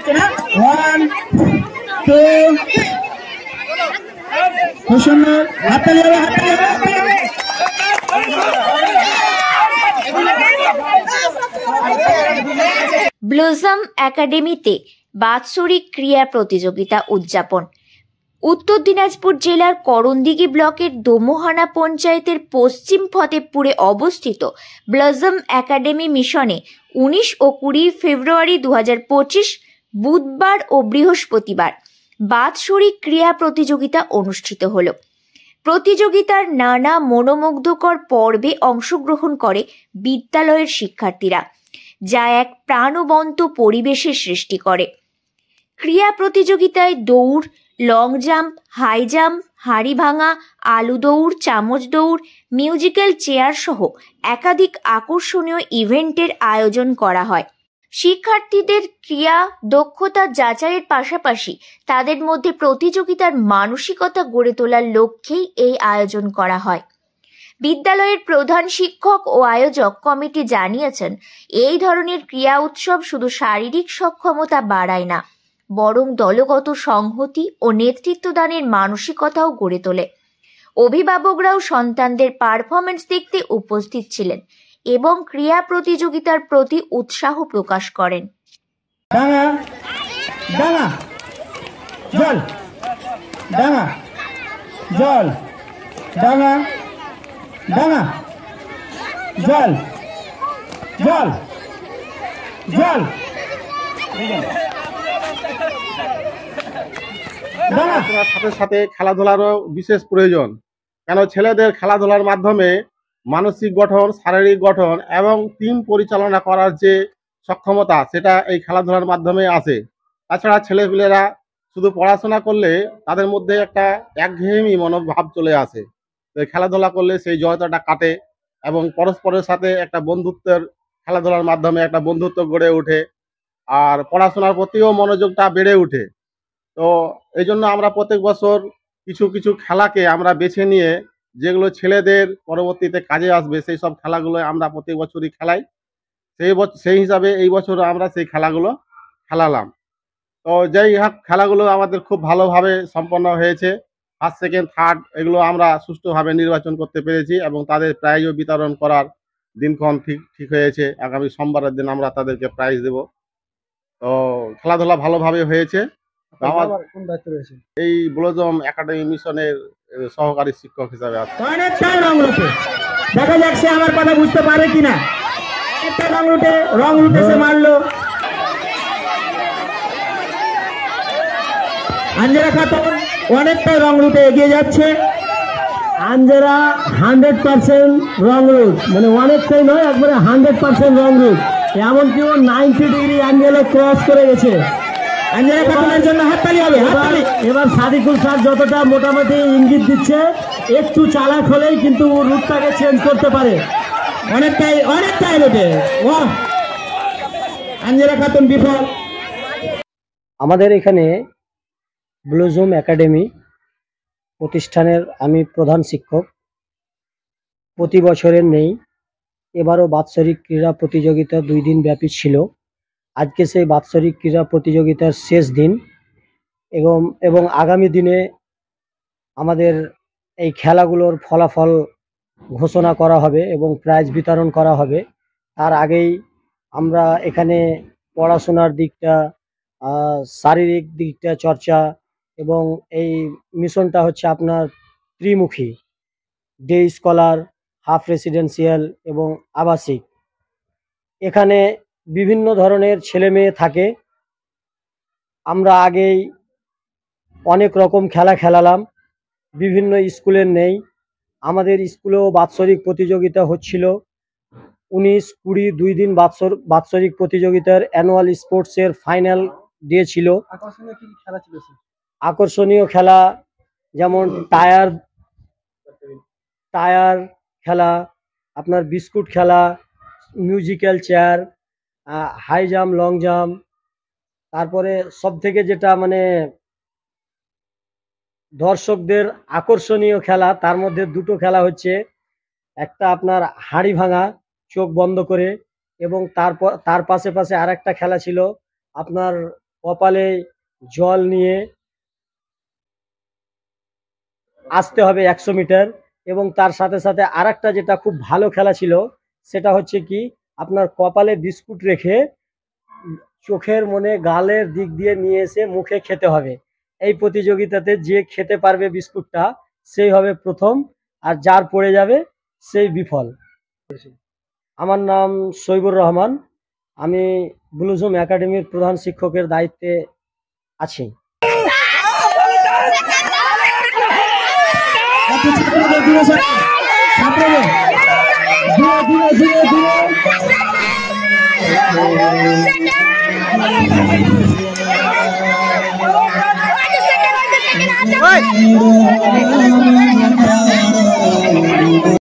1 2 blossom একাডেমিতে বাৎসরিক ক্রীড়া প্রতিযোগিতা উদযাপন। উত্তর দিনাজপুর জেলার করণদিঘি ব্লকের দোমোহানা পঞ্চায়েতের পশ্চিম ফতেপুরে অবস্থিত ব্লজম একাডেমি মিশনে 19 ও 20 ফেব্রুয়ারি 2025 বুধবার ও বৃহস্পতিবার বাৎসরিক ক্রীড়া প্রতিযোগিতা অনুষ্ঠিত হল। প্রতিযোগিতার নানা মনোমুগ্ধকর পর্বে অংশগ্রহণ করে বিদ্যালয়ের শিক্ষার্থীরা, যা এক প্রাণবন্ত পরিবেশের সৃষ্টি করে। ক্রীড়া প্রতিযোগিতায় দৌড়, লং জাম্প, হাই জাম্প, হাঁড়ি ভাঙা, আলু দৌড়, চামচ দৌড়, মিউজিক্যাল চেয়ার সহ একাধিক আকর্ষণীয় ইভেন্টের আয়োজন করা হয়। শিক্ষার্থীদের ক্রীড়া দক্ষতা যাচাইয়ের পাশাপাশি তাদের মধ্যে প্রতিযোগিতার মানসিকতা গড়ে তোলার লক্ষ্যেই এই আয়োজন করা হয়। বিদ্যালয়ের প্রধান শিক্ষক ও আয়োজক কমিটি জানিয়েছেন, এই ধরনের ক্রীড়া উৎসব শুধু শারীরিক সক্ষমতা বাড়ায় না, বরং দলগত সংহতি ও নেতৃত্বদানের মানসিকতাও গড়ে তোলে। অভিভাবকরাও সন্তানদের পারফরমেন্স দেখতে উপস্থিত ছিলেন এবং ক্রীড়া প্রতিযোগিতার প্রতি উৎসাহ প্রকাশ করেন। সাথে সাথে খেলাধুলারও বিশেষ প্রয়োজন, কেন ছেলেদের খেলাধুলার মাধ্যমে মানসিক গঠন, শারীরিক গঠন এবং টিম পরিচালনা করার যে সক্ষমতা, সেটা এই খেলাধুলার মাধ্যমে আসে। তাছাড়া ছেলেপিলেরা শুধু পড়াশোনা করলে তাদের মধ্যে একটা একঘেয়েমি মনোভাব চলে আসে, খেলাধুলা করলে সেই জড়তাটা কাটে এবং পরস্পরের সাথে একটা বন্ধুত্বের, খেলাধুলার মাধ্যমে একটা বন্ধুত্ব গড়ে ওঠে আর পড়াশোনার প্রতিও মনোযোগটা বেড়ে ওঠে। তো এই জন্য আমরা প্রত্যেক বছর কিছু কিছু খেলাকে আমরা বেছে নিয়ে, যেগুলো ছেলেদের পরবর্তীতে কাজে আসবে, সেই সব খেলাগুলো আমরা প্রত্যেক বছরই খেলাই। সেই হিসাবে এই বছর আমরা সেই খেলাগুলো খেলালাম। তো যাই হোক, খেলাগুলো আমাদের খুব ভালোভাবে সম্পন্ন হয়েছে। ফার্স্ট, সেকেন্ড, থার্ড এগুলো আমরা সুষ্ঠুভাবে নির্বাচন করতে পেরেছি এবং তাদের প্রাইজও বিতরণ করার দিনক্ষণ ঠিক হয়েছে। আগামী সোমবারের দিন আমরা তাদেরকে প্রাইজ দেব। তো খেলাধুলা ভালোভাবে হয়েছে। এই ব্লজম একাডেমি মিশনের সহকারী শিক্ষক হিসাবে আছে। দেখা যাক সে আমার কথা বুঝতে পারে কিনা। একটা রং রুটে সে মারলো। আঞ্জেরা খাতুন অনেকটাই রং রুটে এগিয়ে যাচ্ছে। আঞ্জেরা 100% রং রুট, মানে অনেকটাই নয়, একবারে 100% রং রুট। এমনকি ও 90 ডিগ্রি অ্যাঙ্গেলে ক্রস করে গেছে। আঞ্জেরা খাতুনের জন্য হাততালি হবে। এবার সাদিকুল স্যার যতটা মোটামুটি ইঙ্গিত দিচ্ছে, একটু চালাক হলেই কিন্তু রুটটাকে চেঞ্জ করতে পারে। অনেকটাই রুটে। আঞ্জেরা খাতুন বিফল। আমাদের এখানে ব্লজম একাডেমি প্রতিষ্ঠানের আমি প্রধান শিক্ষক। প্রতি বছরের নেই, এবারও বাৎসরিক ক্রীড়া প্রতিযোগিতা 2 দিন ব্যাপী ছিল। আজকে সেই বাৎসরিক ক্রীড়া প্রতিযোগিতার শেষ দিন এবং আগামী দিনে আমাদের এই খেলাগুলোর ফলাফল ঘোষণা করা হবে এবং প্রাইজ বিতরণ করা হবে। তার আগেই আমরা এখানে পড়াশোনার দিকটা, শারীরিক দিকটা চর্চা, এবং এই মিশনটা হচ্ছে আপনার ত্রিমুখী, ডে স্কলার, হাফ রেসিডেন্সিয়াল এবং আবাসিক। এখানে বিভিন্ন ধরনের ছেলে মেয়ে থাকে। আমরা আগেই অনেক রকম খেলা খেলালাম, বিভিন্ন স্কুলের নেই। আমাদের স্কুলেও বাৎসরিক প্রতিযোগিতা হচ্ছিল। 19, 20 2 দিন বাৎসরিক প্রতিযোগিতার অ্যানুয়াল স্পোর্টসের ফাইনাল ডে ছিল। আকর্ষণীয় খেলা যেমন টায়ার খেলা, আপনার বিস্কুট খেলা, musical chair, high jump, long jump. তারপরে সব থেকে যেটা মানে দর্শকদের আকর্ষণীয় খেলা, তার মধ্যে 2টো খেলা হচ্ছে, একটা আপনার হাঁড়ি ভাঙা চোখ বন্ধ করে, এবং তার পাশে আর একটা খেলা ছিল আপনার কপালে জল নিয়ে আসতে হবে 100 মিটার। এবং তার সাথে সাথে আরেকটা যেটা খুব ভালো খেলা ছিল, সেটা হচ্ছে কি আপনার কপালে বিস্কুট রেখে চোখের মনে গালের দিক দিয়ে নিয়ে এসে মুখে খেতে হবে। এই প্রতিযোগিতাতে যে খেতে পারবে বিস্কুটটা সেই হবে প্রথম, আর যার পড়ে যাবে সেই বিফল। আমার নাম শৈবুর রহমান, আমি ব্লুজুম একাডেমির প্রধান শিক্ষকের দায়িত্বে আছি। ছাত্রদের